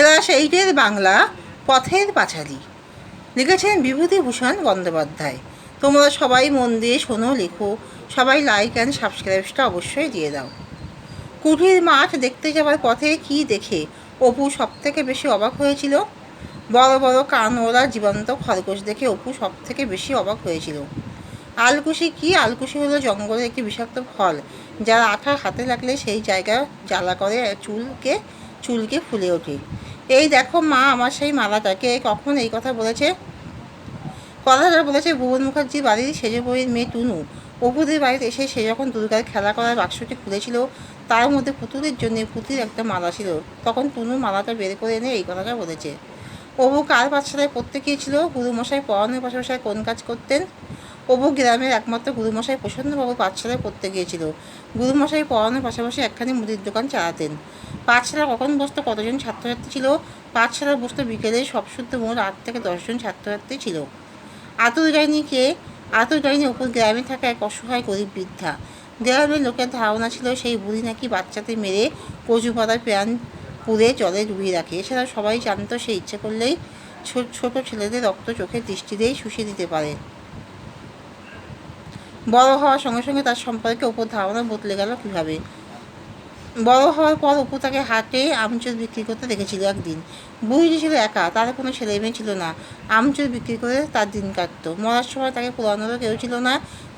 Class 8-এর Bangla Pather Panchali, লিখেছেন বিভূতিভূষণ বন্দ্যোপাধ্যায়। তোমরা সবাই মন দিয়ে শোনো, লেখো, সবাই লাইক অ্যান্ড সাবস্ক্রাইবটা অবশ্যই দিয়ে দাও। কুঠির মাঠ দেখতে যাওয়ার পথে কি দেখে অপু সবথেকে বেশি অবাক হয়েছিল? বড় বড় কানওয়ালা জীবন্ত খরগোশ দেখে অপু সবথেকে বেশি অবাক হয়েছিল। আলকুশি কি? আলকুশি হলো জঙ্গলের একটি বিষাক্ত ফল, যার আঠা হাতে লাগলে সেই জায়গায় জ্বালা করে চুলকে ফুলে ওঠে। এই দেখো মা, আমার সেই মালাটাকে। কখন এই কথা বলেছে? কথাটা বলেছে ভুবন মুখার্জির বাড়ির সেজে বইয়ের মেয়ে টুনু। অপুদের বাড়িতে এসে সে যখন দুর্গার খেলা করার বাক্সটি খুলেছিল, তার মধ্যে পুতুলের জন্য পুঁতির একটা মালা ছিল, তখন টুনু মালাটা বের করে এনে এই কথাটা বলেছে। অপু কার পাঠশালায় পড়তে গিয়েছিল? গুরুমশাই পড়ানোর পাশাপাশি কোন কাজ করতেন? অপু গ্রামের একমাত্র গুরুমশাই প্রসন্নবাবুর পাঠশালায় পড়তে গিয়েছিল। গুরুমশাই পড়ানোর পাশাপাশি একখানি মুদির দোকান চালাতেন। পাঠশালা কখন বসতো? কতজন ছাত্রছাত্রী ছিল? পাঠশালা বসতো বিকেলে। সবশুদ্ধ মোট 8 থেকে 10 জন ছাত্রছাত্রী ছিল। আতুর ডাইনি কে? আতুর ডাইনি অপুর গ্রামে থাকা এক অসহায় গরিব বৃদ্ধা। গ্রামের লোকের ধারণা ছিল সেই বুড়ি নাকি বাচ্চাদের মেরে কচু পাতার প্যান পুড়ে জলে ডুবিয়ে রাখে। এছাড়া সবাই জানতো সে ইচ্ছে করলেই ছোট ছেলেদের রক্ত চোখের দৃষ্টিতেই শুষিয়ে দিতে পারে। বড় হওয়ার সঙ্গে সঙ্গে তার সম্পর্কে অপুর ধারণা বদলে গেল কীভাবে? বড় হওয়ার পর অপু তাকে হাটে আমচুর বিক্রি করতে দেখেছিল একদিন। বুড়িটি ছিল একা, তার কোনো ছেলে মেয়ে ছিল না। আমচুর বিক্রি করে তার দিন কাটত। মরার সময় তাকে পুরানোরও কেউ ছিল না।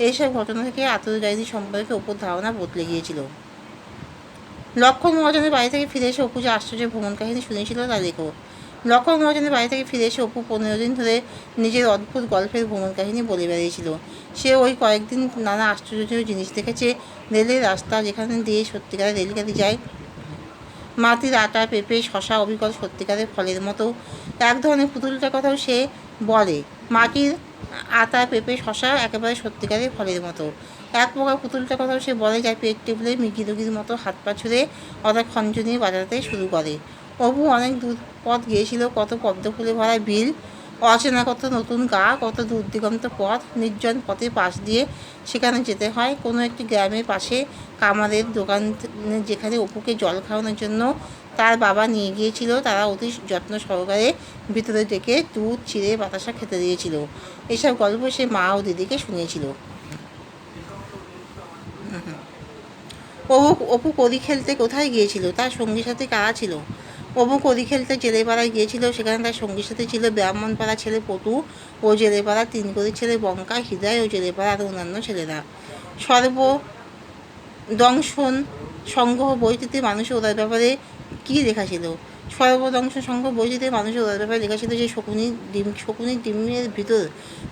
এইসব ঘটনা থেকে আতুর ডাইনি সম্পর্কে অপুর ধারণা বদলে গিয়েছিল। লক্ষণ মহাজনের বাড়ি থেকে ফিরে এসে অপু যে আশ্চর্য ভ্রমণ কাহিনী শুনেছিল তা লেখো। লক্ষণ মহাজনের বাড়ি থেকে ফিরে এসে অপু 15 দিন ধরে নিজের অদ্ভুত গল্পের ভ্রমণ কাহিনী বলে বেরিয়েছিল। সে ওই কয়েকদিন নানা আশ্চর্য জিনিস দেখেছে। রেলের রাস্তা, যেখানে দিয়ে সত্যিকারের রেলগাড়ি যায়, মাটির আটা, পেঁপে, শশা অবিকল সত্যিকারের ফলের মতো। এক ধরনের পুতুলটার কথাও সে বলে, মাটির আটা, পেঁপে, শশা একেবারে সত্যিকারের ফলের মতো। এক প্রকার পুতুলটার কথাও সে বলে, যায় পেট টেবিলে মিকি রুগির মতো হাত পা ছুঁড়ে অর্থাৎ খঞ্জনি বাজাতে শুরু করে। অপু অনেক দূর পথ গিয়েছিল, কত পদ্ম ফুলে ভরা বিল, অচেনা কত নতুন গা, কত দূর দিগন্ত পথ, নির্জন পথের পাশ দিয়ে সেখানে যেতে হয়। কোনো একটি গ্রামের পাশে কামারের দোকান, যেখানে অপুকে জল খাওয়ানোর জন্য তার বাবা নিয়ে গিয়েছিল, তারা অতি যত্ন সহকারে ভিতরে ডেকে দুধ, চিড়ে, বাতাসা খেতে দিয়েছিল। এসব গল্প সে মা ও দিদিকে শুনিয়েছিল। অপু কড়ি খেলতে কোথায় গিয়েছিল? তার সঙ্গীর সাথে কারা ছিল? অপু কড়ি খেলতে জেলেপাড়ায় গিয়েছিল। সেখানে তার সঙ্গীর সাথে ছিল ব্রাহ্মণপাড়া ছেলে পটু ও জেলেপাড়া 3 কড়ির ছেলে বঙ্কা, হৃদয় ও জেলেপাড়া আর অন্যান্য ছেলেরা। সর্বদংশন সংঘ বইটিতে মানুষের ওদের ব্যাপারে কী লেখা ছিল? সর্বদংশন সংঘ বইটিতে মানুষের ওদের ব্যাপারে লেখা ছিল যে শকুনির ডিমের ভিতর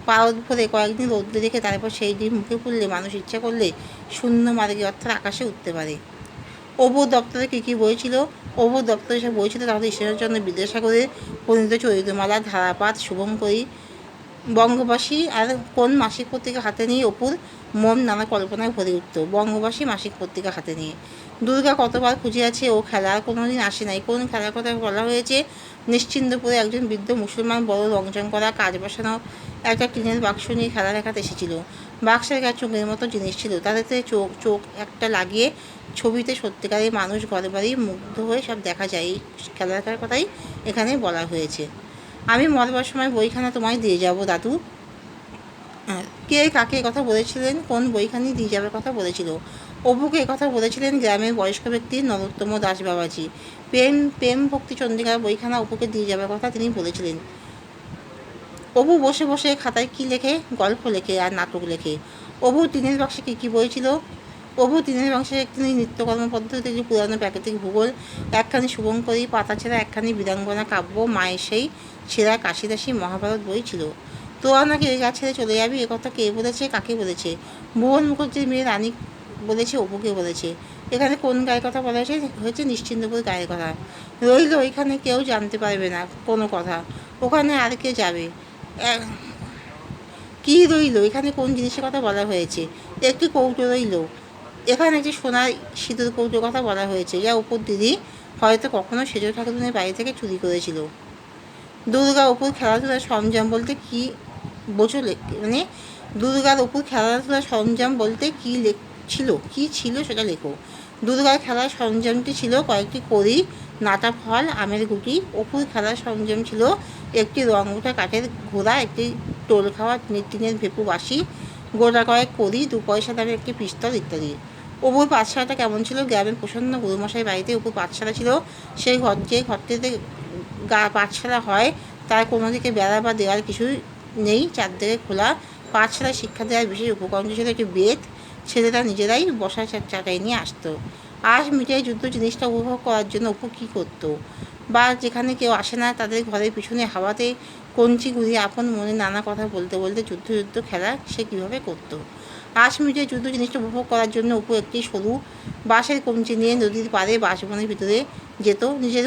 পারদ ভরে কয়েকদিন রৌদ্রে রেখে তারপর সেই ডিম মুখে পুড়লে মানুষ ইচ্ছা করলে শূন্য মার্গে অর্থাৎ আকাশে উঠতে পারে। অপুর দপ্তরে কী কী বই ছিল? অপুর দপ্তরে সব বই ছিল তাহলে ঈশ্বরচন্দ্র বিদ্যাসাগরের প্রণীত চরিত্রমালা, ধারাপাত, শুভঙ্করী, বঙ্গবাসী। আর কোন মাসিক পত্রিকা হাতে নিয়ে অপুর মন নানা কল্পনায় ভরে উঠত? বঙ্গবাসী মাসিক পত্রিকা হাতে নিয়ে। দুর্গা কতবার খুঁজিয়াছে ও খেলা আর কোনোদিন আসে নাই। কোন খেলার কথা বলা হয়েছে? নিশ্চিন্দপুরে একজন বৃদ্ধ মুসলমান বড় রংচং করা কাজ বসানো একটা টিনের বাক্স নিয়ে খেলা দেখাতে এসেছিল। বাক্সের গায়ে চোখের মতো জিনিস ছিল, তাদেরতে চোখ একটা লাগিয়ে ছবিতে সত্যিকারের মানুষ ঘরে বাড়ি মুগ্ধ হয়ে সব দেখা যায়। এই খেলাটার কথাই এখানে বলা হয়েছে। আমি মরবার সময় বইখানা তোমায় দিয়ে যাব দাদু। কে কাকে কথা বলেছিলেন? কোন বইখানি দিয়ে যাবার কথা বলেছিল? অপুকে কথা বলেছিলেন গ্রামের বয়স্ক ব্যক্তি নরোত্তম দাস বাবাজি। প্রেম ভক্তি চন্দ্রিকার বইখানা অপুকে দিয়ে যাবার কথা তিনি বলেছিলেন। অপু বসে বসে খাতায় কী লেখে? গল্প লেখে আর নাটক লেখে। অপু টিনের বাক্সে কী কী বই ছিল? অপু টিনের বাক্সে একখানি নিত্যকর্ম পদ্ধতি, পুরানো প্রাকৃতিক ভূগোল, একখানি শুভঙ্করী, পাতা ছেঁড়া একখানি বীরাঙ্গনা কাব্য, মায়ের সেই ছেঁড়া কাশিদাসী মহাভারত বই ছিল। তোরা নাকি এই গাছ ছেড়ে চলে যাবি, একথা কে বলেছে? কাকে বলেছে? ভুবন মুখার্জির মেয়ে রানী বলেছে, অপুকে বলেছে। এখানে কোন গায়ের কথা বলা হয়েছে? নিশ্চিন্দপুর গায়ের কথা। রইল ওইখানে কেউ জানতে পারবে না কোনো কথা। ওখানে আর কে যাবে? কী রইল? এখানে কোন জিনিসের কথা বলা হয়েছে? একটি কৌটো রইল। এখানে একটি সোনার সিঁদুর কৌটোর কথা বলা হয়েছে, যা অপুর দিদি হয়তো কখনো সেজ ঠাকুরের বাড়ি থেকে চুরি করেছিল। দুর্গা অপুর খেলাধুলার সরঞ্জাম বলতে কী বোঝো? মানে দুর্গার অপুর খেলাধুলার সরঞ্জাম বলতে কী ছিল সেটা লেখো। দুর্গার খেলার সরঞ্জামটি ছিল কয়েকটি কড়ি, নাটা ফল, আমের গুটি। অপুর খেলার সরঞ্জাম ছিল একটি রং ওঠা কাঠের ঘোড়া, একটি টোল খাওয়া টিনের ভেপু বাঁশি, গোটা কয়েক কড়ি, 2 পয়সা দামের একটি পিস্তল ইত্যাদি। অপুর পাঠশালাটা কেমন ছিল? গ্রামের প্রসন্ন গুরুমশাই বাড়িতে অপুর পাঠশালা ছিল। সেই যে ঘরটিতে পাঠশালা হয় তার কোনো দিকে বেড়া বা দেওয়াল কিছুই নেই, চারদিকে খোলা। পাঠশালায় শিক্ষা দেওয়ার বিশেষ উপকরণ ছিল একটি বেত। ছেলেরা নিজেরাই বসার চাটাই নিয়ে আসতো। আজ মিটাই যুদ্ধ জিনিসটা উপভোগ করার জন্য অপু কী করতো? বা যেখানে কেউ আসে না তাদের ঘরের পিছনে হাওয়াতে কঞ্চি ঘুরিয়ে আপন মনে নানা কথা বলতে বলতে যুদ্ধ খেলা সে কীভাবে করতো। 8 মিনিটের যুদ্ধ জিনিসটা উপভোগ করার জন্য অপু একটি সরু বাঁশের কঞ্চি নিয়ে নদীর পাড়ে বাঁশবনের ভিতরে যেত। নিজের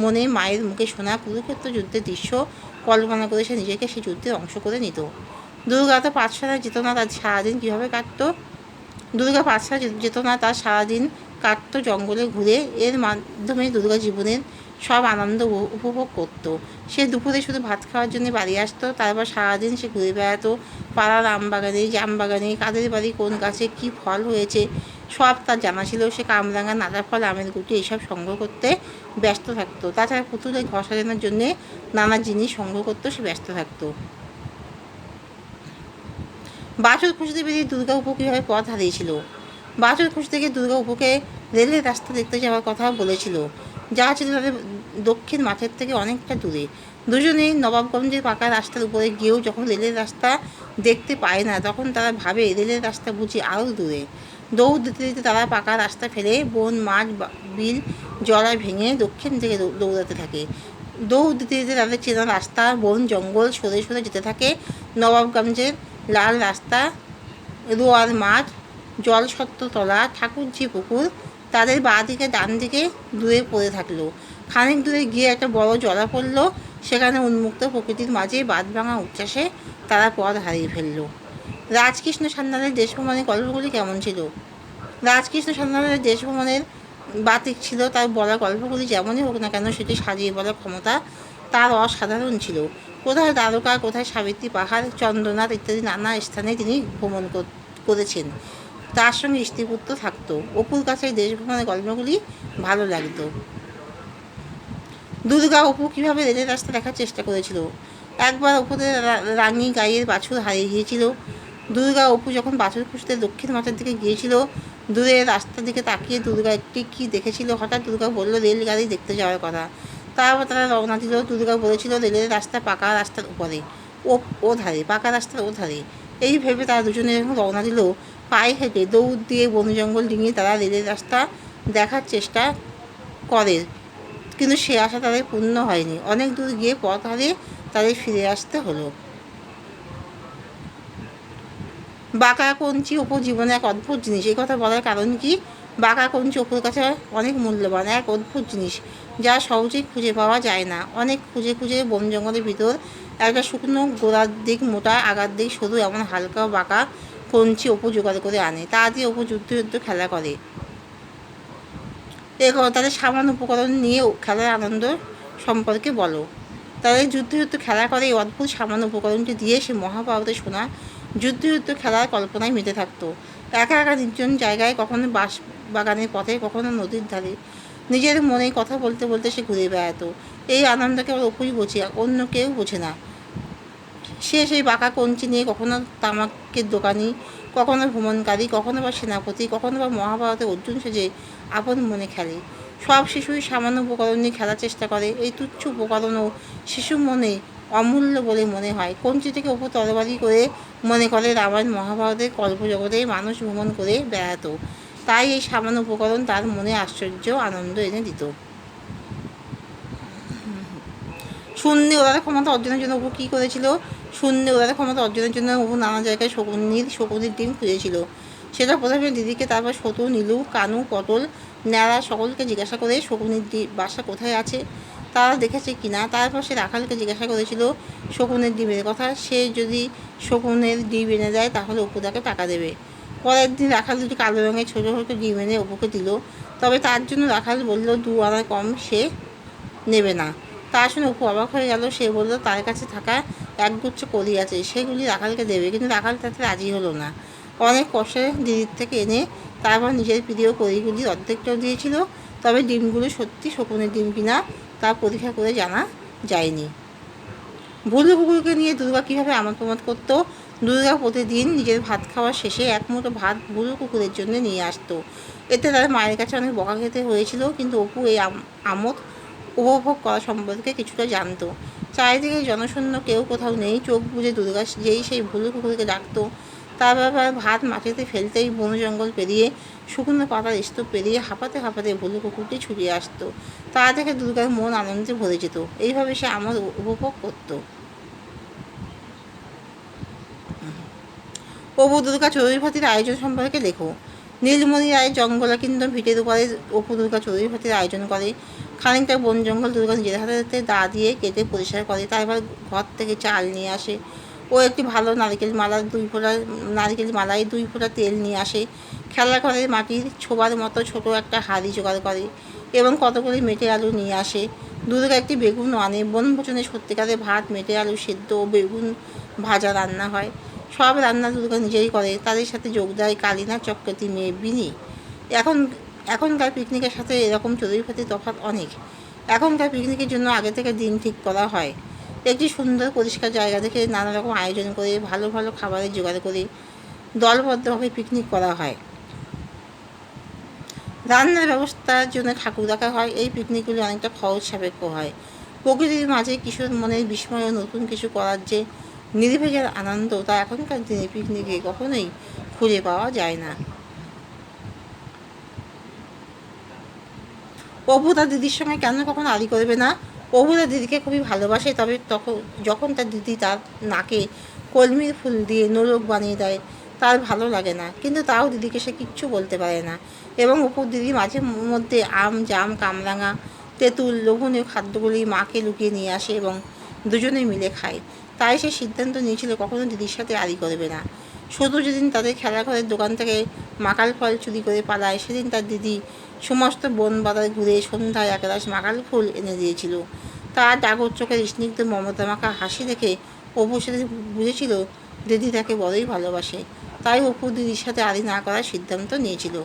মনে মায়ের মুখে শোনা কুরুক্ষেত্র যুদ্ধের দৃশ্য কল্পনা করে সে নিজেকে সেই যুদ্ধের অংশ করে নিত। দুর্গা তো পাঠশালায় যেত না, তার সারাদিন কীভাবে কাটতো? দুর্গা পাঠশালা যেত না, তার সারাদিন কাটতো জঙ্গলে ঘুরে। এর মাধ্যমে দুর্গা জীবনের সব আনন্দ উপভোগ করত। সে দুপুরে শুধু ভাত খাওয়ার জন্য বাড়ি আসতো, তারপর সারাদিন সে ঘুরে বেড়াতো পাড়ার আমবাগানে, জামবাগানে, কাদের বাড়ি কোন গাছে কী ফল হয়েছে সব তার জানা ছিল। সে কামরাঙা, নাটা ফল, আমের গুটি এইসব সংগ্রহ করতে ব্যস্ত থাকতো। তাছাড়া পুতুলের ঘর সাজানোর জন্যে নানা জিনিস সংগ্রহ করতে সে ব্যস্ত থাকতো। বাছুর খুঁজতে বেরিয়ে দুর্গা অপু কীভাবে পথ হারিয়েছিল। বাছুর খুঁজতে গিয়ে দুর্গা অপুকে রেলের রাস্তা দেখতে যাওয়ার কথা বলেছিল, যা ছিল তাদের দক্ষিণ মাঠের থেকে অনেকটা দূরে। দুজনেই নবাবগঞ্জের পাকা রাস্তার উপরে গিয়েও যখন রেলের রাস্তা দেখতে পায় না তখন তারা ভাবে রেলের রাস্তা বুঝি আরও দূরে। দৌড় দিতে দিতে তারা পাকা রাস্তা ফেলে বন, মাঠ, বিল, জলা ভেঙে দক্ষিণ থেকে দৌড়াতে থাকে। দৌড় দিতে দিতে তাদের চেনা রাস্তা, বন জঙ্গল সরে সরে যেতে থাকে। নবাবগঞ্জের লাল রাস্তা, রোয়ার মাঠ, জলসত্ত্বতলা, ঠাকুরঝি পুকুর তাদের বাঁ দিকে ডান দিকে দূরে পড়ে থাকলো। খানিক দূরে গিয়ে একটা বড় জলা পড়ল। সেখানে উন্মুক্ত প্রকৃতির মাঝে বাঁধভাঙা উচ্ছ্বাসে তারা পথ হারিয়ে ফেলল। রাজকৃষ্ণ সান্যালের দেশভ্রমণের গল্পগুলি কেমন ছিল? রাজকৃষ্ণ সান্যালের দেশভ্রমণের বাতিক ছিল। তার বলা গল্পগুলি যেমনই হোক না কেন সেটি সাজিয়ে বলার ক্ষমতা তার অসাধারণ ছিল। কোথায় দ্বারকা, কোথায় সাবিত্রী পাহাড়, চন্দ্রনাথ ইত্যাদি নানা স্থানে তিনি ভ্রমণ করেছেন। তার সঙ্গে স্ত্রীপুত্র থাকতো। অপুর কাছে দেশভ্রমণের গল্পগুলি ভালো লাগতো। দুর্গা অপু কীভাবে রেলের রাস্তা দেখার চেষ্টা করেছিল। একবার অপুদের রাঙি গাইয়ের বাছুর হারিয়ে গিয়েছিল। দুর্গা অপু যখন বাছুর খুঁজতে দক্ষিণ মাঠের দিকে গিয়েছিল, দূরে রাস্তার দিকে তাকিয়ে দুর্গা একটি কী দেখেছিল। হঠাৎ দুর্গা বলল রেলগাড়ি দেখতে যাওয়ার কথা। তারপর তারা রওনা দিল। দুর্গা বলেছিল রেলের রাস্তা পাকা রাস্তার উপরে, ও ধারে, পাকা রাস্তার ও ধারে। এই ভেবে তারা দুজনে যখন রওনা দিল, পায়ে হেঁটে দৌড় দিয়ে বন জঙ্গল ডিঙিয়ে তারা রেলের রাস্তা দেখার চেষ্টা করে, কিন্তু সে আশা তাদের পূর্ণ হয়নি। অনেক দূর গিয়ে পথ হারিয়ে তাদের ফিরে আসতে হলো। বাঁকা কঞ্চি অপুর জীবনে এক অদ্ভুত জিনিস। এই কথা বলার কারণ কি? বাঁকা কঞ্চি অপুর কাছে অনেক মূল্যবান, এক অদ্ভুত জিনিস যা সহজেই খুঁজে পাওয়া যায় না। অনেক খুঁজে খুঁজে বন জঙ্গলের ভিতর একটা শুকনো গোড়ার দিক মোটা, আগার দিক সরু এমন হালকা বাঁকা কঞ্চি অপু জোগাড় করে আনে। তা দিয়ে অপু যুদ্ধ খেলা করে। তাদের সামান্য উপকরণ নিয়ে খেলার আনন্দ সম্পর্কে বলো। তাদের যুদ্ধ খেলা করে এই অদ্ভুত সামান্য উপকরণটি দিয়ে সে মহাভারতে শোনা যুদ্ধ খেলার কল্পনায় মেতে থাকতো। একা একা নির্জন জায়গায়, কখনো বাঁশ বাগানের পথে, কখনো নদীর ধারে নিজের মনে কথা বলতে বলতে সে ঘুরে বেড়াতো। এই আনন্দকে ওর অপুই বোঝে, অন্য কেউ বোঝে না। সে সেই বাঁকা কঞ্চি নিয়ে কখনো তামাকের দোকানি, কখনো ভ্রমণকারী, কখনো বা সেনাপতি, কখনো বা মহাভারতে অর্জুন সেজে আপন মনে খেলে। সব শিশুই সামান্য উপকরণ নিয়ে খেলার চেষ্টা করে। এই তুচ্ছ উপকরণও শিশু মনে অমূল্য বলে মনে হয়। কঞ্চি থেকে অপু তরবারি করে মনে করে রামায়ণ মহাভারতের কল্পজগতে মানুষ ভ্রমণ করে বেড়াতো। তাই এই সামান্য উপকরণ তার মনে আশ্চর্য আনন্দ এনে দিত। শূন্যে ওড়ার ক্ষমতা অর্জনের জন্য অপু কী করেছিল? শূন্যে ওড়ার ক্ষমতা অর্জনের জন্য অপু নানা জায়গায় শকুনির ডিম খুঁজেছিল। সেটা প্রথমে দিদিকে, তারপর সতু, নীলু, কানু, পটল, ন্যাড়া সকলকে জিজ্ঞাসা করে শকুনির বাসা কোথায় আছে, তারা দেখেছে কি না। তারপর সে রাখালকে জিজ্ঞাসা করেছিল শকুনের ডিমের কথা। সে যদি শকুনের ডিম এনে দেয় তাহলে অপু তাকে টাকা দেবে। পরের দিন রাখাল দুটি কালো রঙের ছোটো ছোটো ডিম এনে অপুকে দিল। তবে তার জন্য রাখাল বলল 2 আনা কম সে নেবে না। তা শুনে অপু অবাক হয়ে গেল। সে বলল তার কাছে থাকা একগুচ্ছ কলি আছে, সেগুলি রাখালকে দেবে, কিন্তু রাখাল তাতে রাজি হলো না। অনেক কষ্টে দিদির থেকে এনে তারপর নিজের প্রিয় কড়িগুলির অর্ধেকটাও দিয়েছিল। তবে ডিমগুলো সত্যি শকুনের ডিম কিনা তা পরীক্ষা করে জানা যায়নি। ভুলু কুকুরকে নিয়ে দুর্গা কীভাবে আমোদ প্রমোদ করতো। দুর্গা প্রতিদিন নিজের ভাত খাওয়ার শেষে এক মুঠো ভাত ভুলু কুকুরের জন্য নিয়ে আসতো। এতে তার মায়ের কাছে অনেক বকা খেতে হয়েছিল, কিন্তু অপু এই আমোদ উপভোগ করা সম্পর্কে কিছুটা জানতো। চারিদিকে জনশূন্য, কেউ কোথাও নেই। চোখ বুজে দুর্গা যেই সেই ভুলু কুকুরকে ডাকতো, তার ব্যাপারে ভাত মাটিতে ফেলতেই বন জঙ্গল পেরিয়ে শুকনো পাতার স্তূপ পেরিয়ে হাঁপাতে হাঁপাতে ভুলু কুকুরটি ছুটিয়ে আসতো। তা দেখে দুর্গার মন আনন্দে ভরে যেত। এইভাবে সে আমোদ উপভোগ করতো। অপু দুর্গা চড়ুইভাতির আয়োজন সম্পর্কে লেখো। নীলমণি রায় জঙ্গলা কিংডম ভিটের উপরে অপু দুর্গা চড়ুইভাতির আয়োজন করে। খানিকটা বন জঙ্গল দুর্গা নিজের হাতে দা দিয়ে কেটে পরিষ্কার করে, তারপর ঘর থেকে চাল নিয়ে আসে। ও একটি ভালো নারকেল মালায় 2 ফোঁটা তেল নিয়ে আসে। খেলাঘরের মাটির ছোবার মতো ছোট একটা হাঁড়ি জোগাড় করে এবং কতগুলি মেটে আলু নিয়ে আসে। দুর্গা একটি বেগুন আনে। বনভোজনে সত্যিকারের ভাত, মেটে আলু সেদ্ধ ও বেগুন ভাজা রান্না হয়। সব রান্না দুর্গা নিজেই করে। তাদের সাথে যোগ দেয় কালিনা চক্রবর্তী মেয়ে বিনি। এখন এখনকার পিকনিকের সাথে এরকম চড়ুইভাতির তফাৎ অনেক। এখনকার পিকনিকের জন্য আগে থেকে দিন ঠিক করা হয়। একটি সুন্দর পরিষ্কার জায়গা দেখে নানা রকম আয়োজন করে ভালো ভালো খাবারের জোগাড় করে দলবদ্ধভাবে পিকনিক করা হয়। রান্নার ব্যবস্থার জন্য ঠাকুর রাখা হয়। এই পিকনিকগুলি অনেকটা খরচ সাপেক্ষ হয়। প্রকৃতির মাঝে কিশোর মনের বিস্ময় ও নতুন কিছু করার যে নির্ভেজাল আনন্দ, তা এখনকার দিনে পিকনিকে কখনোই খুঁজে পাওয়া যায় না। অপু তার দিদির সঙ্গে কেন কখনো আড়ি করবে না? অপু তার দিদিকে খুবই ভালোবাসে, তবে যখন তার দিদি তার নাকে কলমির ফুল দিয়ে নোলক বানিয়ে দেয় তার ভালো লাগে না, কিন্তু তাও দিদিকে সে কিচ্ছু বলতে পারে না। এবং অপুর দিদি মাঝে মধ্যে আম, জাম, কামরাঙা, তেঁতুল লোভনীয় খাদ্যগুলি মাকে লুকিয়ে নিয়ে আসে এবং দুজনে মিলে খায়। তাই সে সিদ্ধান্ত নিয়েছিল কখনো দিদির সাথে আড়ি করবে না। শুধু যেদিন তাদের খেলাঘরের দোকান থেকে মাকাল ফল চুরি করে পালায়, সেদিন তার দিদি সমস্ত বন বাজার ঘুরে সন্ধ্যায় একরাশ মাকাল ফুল এনে দিয়েছিল। তার ডাগর চোখের স্নিগ্ধ মমতা মাখা হাসি দেখে অপু সেদিন বুঝেছিল দিদি তাকে বড়ই ভালোবাসে। তাই অপু দিদির সাথে আড়ি না করার সিদ্ধান্ত নিয়েছিল।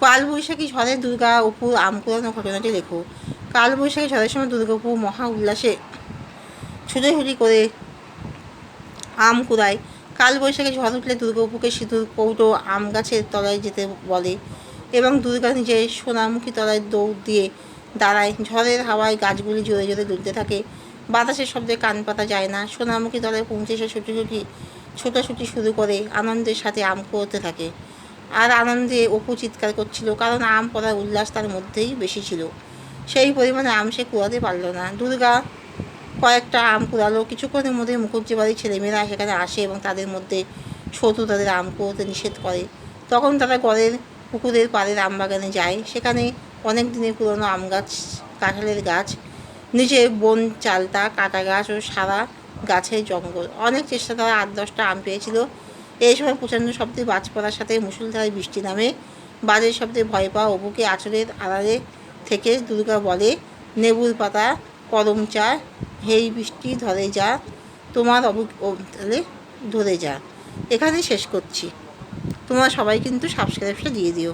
কালবৈশাখী ঝড়ে দুর্গা অপুর আম কুড়ানো ঘটনাটি লেখো। কালবৈশাখী ঝড়ের সময় দুর্গা অপু মহা উল্লাসে ছুটোছুটি করে আম কুড়ায়। কালবৈশাখী ঝড় উঠলে দুর্গা অপুকে সিঁদুর কৌটো আম গাছের তলায় যেতে বলে এবং দুর্গা নিজে সোনামুখী তলায় দৌড় দিয়ে দাঁড়ায়। ঝড়ের হাওয়ায় গাছগুলি জোরে জোরে দুলতে থাকে। বাতাসের শব্দে কান পাতা যায় না। সোনামুখী তলায় পৌঁছে সে ছোটাছুটি শুরু করে, আনন্দের সাথে আম কুড়োতে থাকে। আর আনন্দে অপু চিৎকার করছিল, কারণ আম পড়ার উল্লাস তার মধ্যেই বেশি ছিল। সেই পরিমাণে আম সে কুড়াতে পারল না। দুর্গা কয়েকটা আম কুড়ালো। কিছুক্ষণের মধ্যে মুখুজ্জি বাড়ির ছেলেমেয়েরা সেখানে আসে এবং তাদের মধ্যে শত্রু তাদের আম কুড়োতে নিষেধ করে। তখন তারা পুকুরের পাড়ের আম বাগানে যায়। সেখানে অনেক দিনের পুরনো আম গাছ, কাঁঠালের গাছ, নিচে বন চালতা, কাটা গাছ ও সারা গাছের জঙ্গল। অনেক চেষ্টা তারা 8-10টা আম পেয়েছিল। এই সময় প্রচণ্ড শব্দে বাজ পড়ার সাথে মুষলধারে বৃষ্টি নামে। বাজের শব্দে ভয় পাওয়া অপুকে আঁচলের আড়ালে থেকে দুর্গা বলে, নেবুর পাতা, করম চা, হেই বৃষ্টি ধরে যা, তোমার ধরে যা। এখানে শেষ করছি। তোমরা সবাই কিন্তু সাবস্ক্রাইবটা দিয়ে দিও।